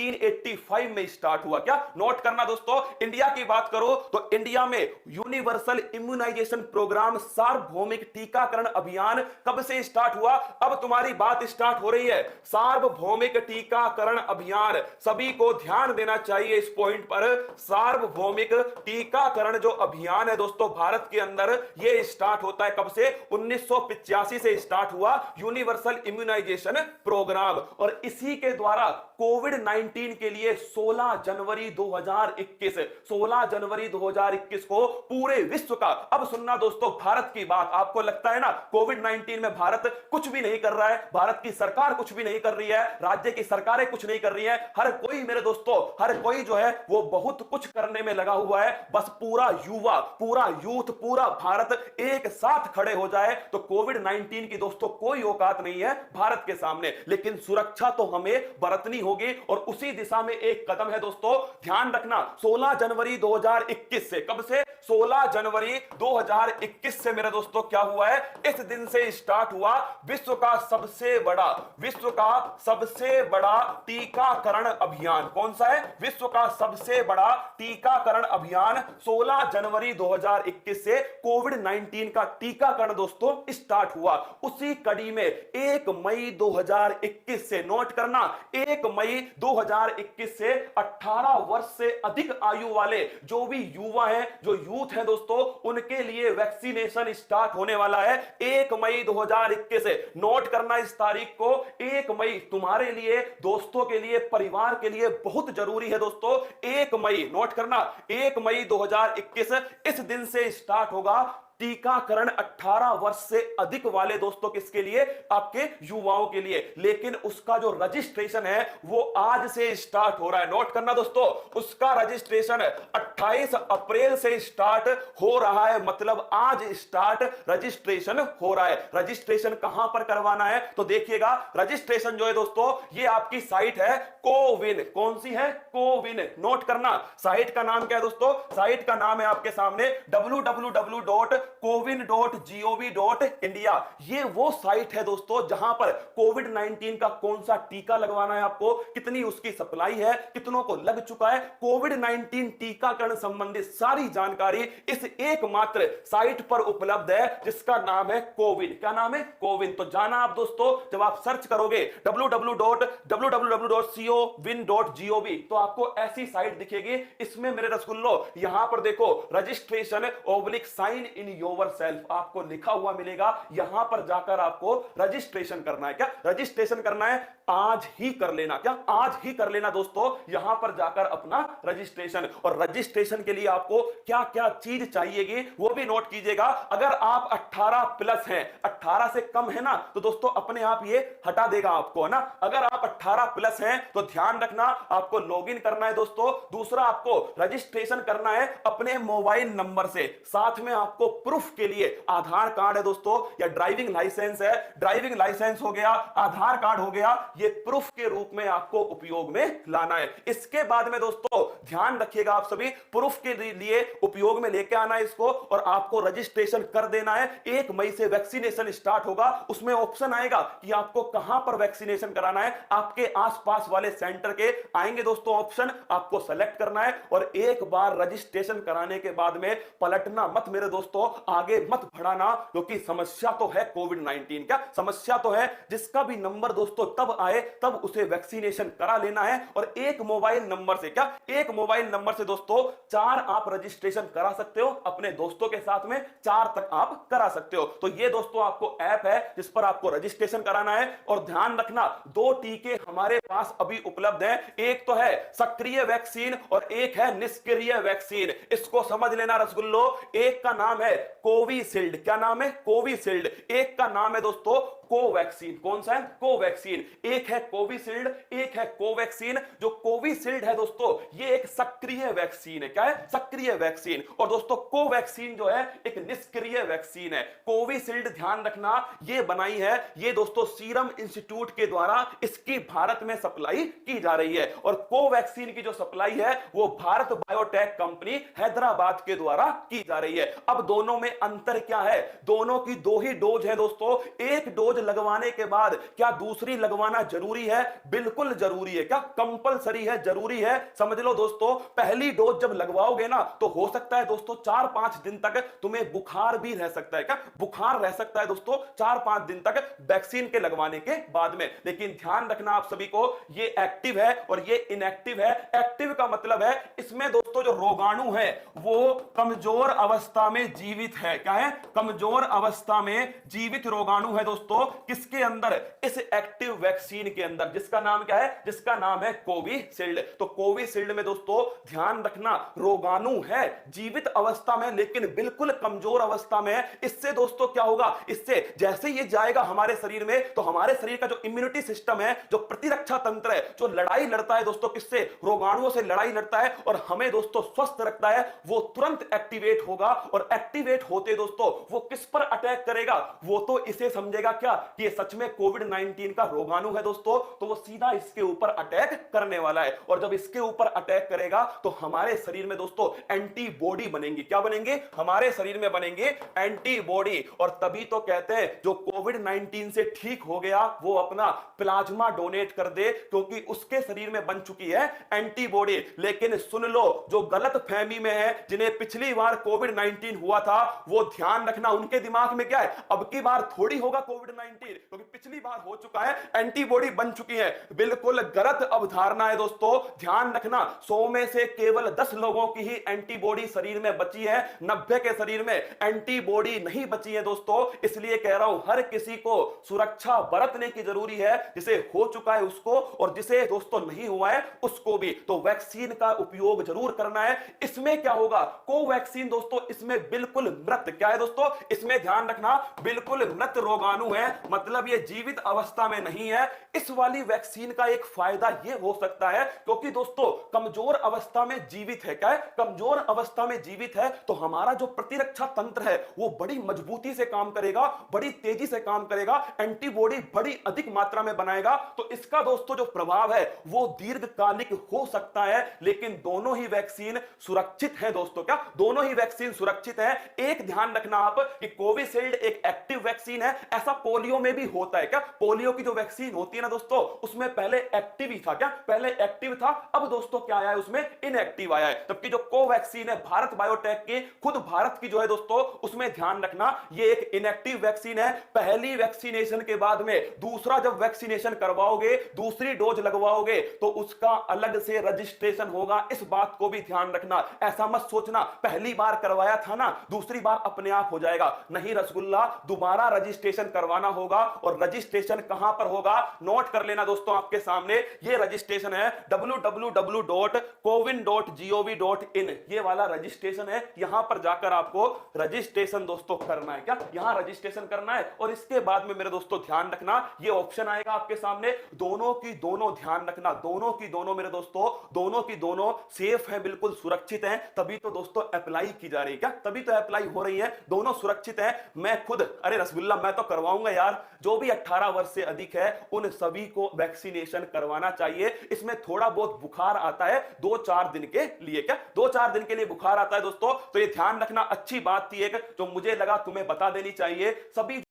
1985 में स्टार्ट हुआ। क्या नोट करना दोस्तों, इंडिया की बात करो तो इंडिया में यूनिवर्सल इम्यूनाइजेशन प्रोग्राम, सार्वभौमिक टीकाकरण अभियान कब से स्टार्ट हुआ? अब तुम्हारी बात स्टार्ट हो रही है। सार्वभौमिक टीकाकरण अभियान, सभी को ध्यान देना चाहिए इस पॉइंट पर। सार्वभौमिक टीकाकरण जो अभियान है दोस्तों भारत के अंदर, यह स्टार्ट होता है कब से? 1985 से स्टार्ट हुआ यूनिवर्सल इम्यूनाइजेशन प्रोग्राम। और इसी के द्वारा कोविड 19 के लिए 16 जनवरी 2021 16 जनवरी 2021 को पूरे विश्व का, अब सुनना दोस्तों भारत की बात, आपको लगता है ना कोविड 19 में भारत कुछ भी नहीं कर रहा है, भारत की सरकार कुछ भी नहीं कर रही है, राज्य की सरकारें कुछ नहीं कर रही है, हर कोई मेरे दोस्तों, हर कोई जो है वो बहुत कुछ करने में लगा हुआ है। बस पूरा युवा, पूरा यूथ, पूरा भारत एक साथ खड़े हो जाए तो कोविड 19 की दोस्तों कोई औकात नहीं है भारत के सामने। लेकिन सुरक्षा तो हमें बरतनी होगी और उसी दिशा में एक कदम है दोस्तों, ध्यान रखना। 16 जनवरी 2021 से, कब से? 16 जनवरी 2021 से मेरे दोस्तों क्या हुआ है? इस दिन से स्टार्ट हुआ विश्व का सबसे बड़ा टीकाकरण अभियान। कौन सा है? विश्व का सबसे बड़ा टीकाकरण अभियान 16 जनवरी 2021 से कोविड 19 का टीकाकरण दोस्तों स्टार्ट हुआ। उसी कड़ी में 1 मई 2021 से, नोट करना, 1 मई 2021 से 18 वर्ष से अधिक आयु वाले जो भी युवा हैं, जो यूथ हैं दोस्तों, उनके लिए वैक्सीनेशन स्टार्ट होने वाला है 1 मई 2021 से। नोट करना इस तारीख को, 1 मई तुम्हारे लिए, दोस्तों के लिए, परिवार के लिए बहुत जरूरी है दोस्तों। 1 मई, नोट करना, 1 मई 2021 इस दिन से स्टार्ट होगा टीकाकरण 18 वर्ष से अधिक वाले दोस्तों, किसके लिए? आपके युवाओं के लिए। लेकिन उसका जो रजिस्ट्रेशन है वो आज से स्टार्ट हो रहा है। नोट करना दोस्तों, उसका रजिस्ट्रेशन 28 अप्रैल से स्टार्ट हो रहा है, मतलब आज स्टार्ट रजिस्ट्रेशन हो रहा है। रजिस्ट्रेशन कहां पर करवाना है तो देखिएगा, रजिस्ट्रेशन जो है दोस्तों ये आपकी साइट है कोविन। कौन सी है? कोविन। नोट करना, साइट का नाम क्या है दोस्तों? साइट का नाम है आपके सामने www.cowin.gov.india। ये वो साइट है दोस्तों जहां पर कोविड 19 का कौन सा टीका लगवाना है आपको, कितनी उसकी सप्लाई है, कितनों को लग चुका है, कोविड 19 टीकाकरण संबंधित सारी जानकारी इस एकमात्र साइट पर उपलब्ध है जिसका नाम है कोविन। क्या नाम है? कोविन। तो जाना आप दोस्तों, जब आप सर्च करोगे www.cowin.gov तो आपको ऐसी साइट दिखेगी। इसमें मेरे रसगुल्लो यहां पर देखो, registration sign in your self आपको लिखा हुआ मिलेगा। यहां पर जाकर आपको रजिस्ट्रेशन करना है। क्या रजिस्ट्रेशन करना है? आज ही कर लेना। क्या आज ही कर लेना दोस्तों, यहां पर जाकर अपना रजिस्ट्रेशन। और रजिस्ट्रेशन के लिए आपको क्या क्या चीज चाहिएगी वो भी नोट कीजिएगा। अगर आप 18 प्लस हैं, 18 से कम है ना, तो दोस्तों अपने आप ये हटा देगा आपको, है ना। अगर आप 18 प्लस हैं तो ध्यान रखना, आपको लॉगिन करना है दोस्तों। दूसरा, आपको रजिस्ट्रेशन करना है अपने मोबाइल नंबर से। साथ में आपको प्रूफ के लिए आधार कार्ड है दोस्तों, या ड्राइविंग लाइसेंस है, ड्राइविंग लाइसेंस हो गया, आधार कार्ड हो गया, ये प्रूफ के रूप में आपको उपयोग में लाना है। इसके बाद में दोस्तों ध्यान रखिएगा, आप सभी प्रूफ के लिए उपयोग में लेके आना है इसको, और आपको रजिस्ट्रेशन कर देना है। 1 मई से वैक्सीनेशन स्टार्ट होगा। उसमें ऑप्शन आएगा कि आपको कहां पर वैक्सीनेशन कराना है, आपके आसपास वाले सेंटर के आएंगे दोस्तों ऑप्शन, आपको सेलेक्ट करना है। और एक बार रजिस्ट्रेशन कराने के बाद में पलटना मत मेरे दोस्तों, आगे मत बढ़ाना, क्योंकि समस्या तो है कोविड 19। क्या समस्या तो है? जिसका भी नंबर दोस्तों तब आए तब उसे वैक्सीनेशन करा लेना है। और एक मोबाइल नंबर से, क्या एक मोबाइल नंबर से दोस्तों 4 आप रजिस्ट्रेशन करा सकते हो अपने दोस्तों के साथ में, 4 तक आप करा सकते हो। तो ये दोस्तों आपको ऐप है जिस पर आपको रजिस्ट्रेशन कराना है। और ध्यान रखना, 2 टीके हमारे पास अभी उपलब्ध हैं, एक तो है सक्रिय वैक्सीन और एक है निष्क्रिय वैक्सीन। इसको समझ लेना रसगुल्लो। एक का नाम है कोविशील्ड। क्या नाम है? कोविशील्ड। एक का नाम है दोस्तों कोवैक्सीन। कौन सा है? कोवैक्सीन। एक है कोविशील्ड, एक है कोवैक्सीन। जो कोविशील्ड है दोस्तों ये एक सक्रिय वैक्सीन है। क्या है? सक्रिय वैक्सीन। और दोस्तों कोवैक्सीन जो है एक निष्क्रिय वैक्सीन है। कोविशील्ड ध्यान रखना ये बनाई है, ये दोस्तों सीरम इंस्टीट्यूट के द्वारा इसकी भारत में सप्लाई की जा रही है। और कोवैक्सीन की जो सप्लाई है वो भारत बायोटेक कंपनी हैदराबाद के द्वारा की जा रही है। अब दोनों में अंतर क्या है? दोनों की 2 ही डोज है दोस्तों। एक डोज लगवाने के बाद क्या दूसरी लगवाना जरूरी है? बिल्कुल जरूरी है। क्या कंपलसरी है, जरूरी है? समझ लो दोस्तों, पहली डोज जब लगवाओगे ना तो हो सकता है दोस्तों 4-5 दिन तक तुम्हें बुखार भी रह सकता है। क्या बुखार रह सकता है दोस्तों 4-5 दिन तक वैक्सीन के लगवाने के बाद में। लेकिन ध्यान रखना आप सभी को, ये एक्टिव है और ये इनएक्टिव है। एक्टिव का मतलब है इसमें दोस्तों जो रोगाणु है वो कमजोर अवस्था में जीवित है। क्या है? कमजोर अवस्था में जीवित रोगाणु है दोस्तों, किसके अंदर? इस एक्टिव वैक्सीन के अंदर, जिसका नाम क्या है? जिसका नाम है कोविशील्ड। तो कोविशील्ड में दोस्तों ध्यान रखना, रोगाणु है जीवित अवस्था में लेकिन बिल्कुल कमजोर अवस्था में। इससे दोस्तों क्या होगा? इससे जैसे ये जाएगा हमारे शरीर में तो हमारे शरीर का जो इम्यूनिटी सिस्टम है, जो प्रतिरक्षा तंत्र है, जो लड़ाई लड़ता है दोस्तों, किससे? रोगाणुओं से लड़ाई लड़ता है और हमें दोस्तों स्वस्थ रखता है, वो तुरंत एक्टिवेट होगा। और एक्टिवेट होते दोस्तों वो किस पर अटैक करेगा? वो तो इसे समझेगा क्या कि ये सच में कोविड-19 का रोगाणु है दोस्तों, तो वो सीधा इसके ऊपर अटैक करने वाला है। और जब इसके ऊपर अटैक करेगा तो हमारे शरीर में दोस्तों एंटीबॉडी बनेंगी। क्या बनेंगे? हमारे शरीर में बनेंगे एंटीबॉडी। और तभी तो कहते हैं जो कोविड-19 से ठीक हो गया वो अपना प्लाज्मा डोनेट कर दे, क्योंकि उसके शरीर में बन चुकी है एंटीबॉडी। लेकिन सुन लो, जो गलत फहमी में है, जिन्हें पिछली बार कोविड-19 हुआ था, वो ध्यान रखना उनके दिमाग में क्या है, अब की बार थोड़ी होगा कोविड-19, क्योंकि पिछली बार हो चुका है, एंटीबॉडी बन चुकी है। बिल्कुल गलत अवधारणा है दोस्तों। ध्यान रखना, 100 में से केवल 10 लोगों की ही एंटीबॉडी शरीर में बची है, 90 के शरीर में एंटीबॉडी नहीं बची है दोस्तों। इसलिए कह रहा हूं हर किसी को सुरक्षा बरतने की जरूरी है, जिसे हो चुका है उसको और जिसे दोस्तों नहीं हुआ है उसको भी। तो वैक्सीन का उपयोग जरूर करना है। इसमें क्या होगा? कोवैक्सीन दोस्तों इसमें बिल्कुल मृत, क्या है दोस्तों? इसमें ध्यान रखना बिल्कुल मृत रोगाणु है, मतलब ये जीवित अवस्था में नहीं है। इस वाली वैक्सीन का एक फायदा ये हो सकता है, क्योंकि दोस्तों कमजोर अवस्था में जीवित है। क्या है? कमजोर अवस्था में जीवित है, तो हमारा जो प्रतिरक्षा तंत्र है वो बड़ी मजबूती से काम करेगा, बड़ी तेजी से काम करेगा, एंटीबॉडी बड़ी अधिक मात्रा में बनाएगा। तो इसका दोस्तों जो प्रभाव है वो दीर्घकालिक हो सकता है। लेकिन दोनों ही वैक्सीन सुरक्षित है दोस्तों। क्या दोनों ही वैक्सीन सुरक्षित है? एक ध्यान रखना आप कि कोविशील्ड एक एक्टिव वैक्सीन है। ऐसा पोलियो में भी होता है। क्या पोलियो की जो वैक्सीन होती है ना दोस्तों, उसमें पहले एक्टिव ही था। क्या पहले एक्टिव था, अब दोस्तों क्या आया है उसमें? इनएक्टिव आया है। जबकि जो कोवैक्सीन है भारत बायोटेक की, खुद भारत की जो है दोस्तों, उसमें ध्यान रखना ये एक इनएक्टिव वैक्सीन है। पहली वैक्सीनेशन के बाद में दूसरा जब वैक्सीनेशन करवाओगे, दूसरी डोज लगवाओगे, तो उसका अलग से रजिस्ट्रेशन होगा। इस बात को भी ध्यान रखना। ऐसा मत सोचना पहली बार करवाया था ना, दूसरी बार अपने आप हो जाएगा। नहीं रसगुल्ला, दोबारा रजिस्ट्रेशन करवाना होगा। और रजिस्ट्रेशन कहां पर होगा? नोट कर लेना दोस्तों, आपके सामने ये रजिस्ट्रेशन है www.cowin.gov.in, ये वाला रजिस्ट्रेशन है। यहां पर जाकर आपको रजिस्ट्रेशन दोस्तों करना है। क्या यहां रजिस्ट्रेशन करना है? और इसके बाद में मेरे दोस्तों ध्यान रखना, ये ऑप्शन आएगा आपके सामने, दोनों की दोनों, ध्यान रखना दोनों की दोनों मेरे दोस्तों, दोनों की दोनों सेफ है, बिल्कुल सुरक्षित है। तभी तो दोस्तों अप्लाई की जा रही है। क्या तभी तो अप्लाई हो रही है, दोनों सुरक्षित है। मैं खुद, अरे रसगुल्ला मैं तो करवाऊंगा यार, जो भी 18 वर्ष से अधिक है उन सभी को वैक्सीनेशन करवाना चाहिए। इसमें थोड़ा बहुत बुखार आता है 2-4 दिन के लिए। क्या 2-4 दिन के लिए बुखार आता है दोस्तों, तो ये ध्यान रखना। अच्छी बात थी एक जो मुझे लगा तुम्हें बता देनी चाहिए। सभी